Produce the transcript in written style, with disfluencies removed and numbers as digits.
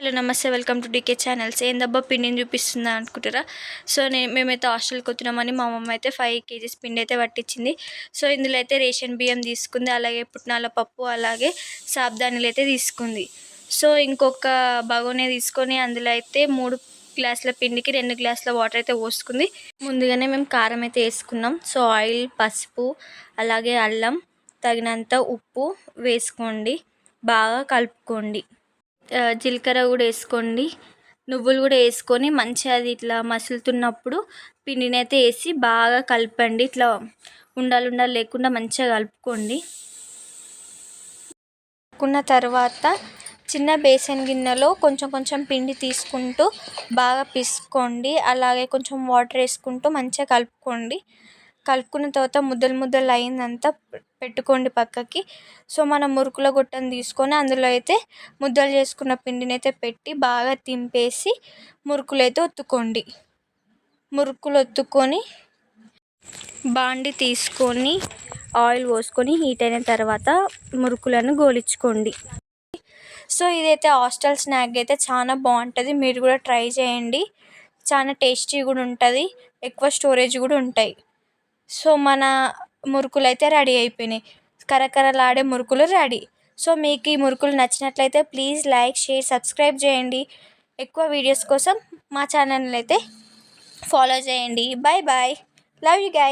Hello నమస్తే, welcome to DK channels. ఏందబ్బా పిండిని చూపిస్తుందా అనుకుంటారా? సో మేమైతే హాస్టల్కి వచ్చినామని మా మమ్మ అయితే 5 kgs పిండి అయితే పట్టించింది. సో ఇందులో అయితే రేషన్ బియ్యం తీసుకుంది, అలాగే పుట్నాల పప్పు, అలాగే సాబ్దానీలు అయితే తీసుకుంది. సో ఇంకొక బగోనే తీసుకొని అందులో అయితే 3 గ్లాసుల పిండికి 2 గ్లాసుల వాటర్ అయితే పోసుకుంది. ముందుగానే మేము కారం అయితే వేసుకున్నాం. సో ఆయిల్, పసుపు, అలాగే అల్లం, తగినంత ఉప్పు వేసుకోండి, బాగా కలుపుకోండి. జీలకర్ర కూడా వేసుకోండి, నువ్వులు కూడా వేసుకొని మంచిగా అది ఇట్లా మసులుతున్నప్పుడు పిండిని అయితే వేసి బాగా కలపండి. ఇట్లా ఉండాలి లేకుండా మంచిగా కలుపుకోండి. కలుపుకున్న తర్వాత చిన్న బేసన్ గిన్నెలో కొంచెం కొంచెం పిండి తీసుకుంటూ బాగా పిసుకోండి, అలాగే కొంచెం వాటర్ వేసుకుంటూ మంచిగా కలుపుకోండి. కలుపుకున్న తర్వాత ముద్దలు అయిందంతా పెట్టుకోండి పక్కకి. సో మనం మురుకుల గుట్టను తీసుకొని అందులో అయితే ముద్దలు చేసుకున్న పిండిని అయితే పెట్టి బాగా తింపేసి మురుకులు అయితే ఒత్తుకోండి. మురుకులు ఒత్తుకొని బాండి తీసుకొని ఆయిల్ పోసుకొని హీట్ అయిన తర్వాత మురుకులను గోలించుకోండి. సో ఇదైతే హాస్టల్ స్నాక్ అయితే చాలా బాగుంటుంది, మీరు కూడా ట్రై చేయండి. చాలా టేస్టీ కూడా ఉంటుంది, ఎక్కువ స్టోరేజ్ కూడా ఉంటాయి. సో మన మురుకులు అయితే రెడీ అయిపోయినాయి, కరకరలాడే మురుకులు రెడీ. సో మీకు ఈ మురుకులు నచ్చినట్లయితే ప్లీజ్ లైక్, షేర్, సబ్స్క్రైబ్ చేయండి. ఎక్కువ వీడియోస్ కోసం మా ఛానల్ని అయితే ఫాలో చేయండి. Bye bye, love you guys.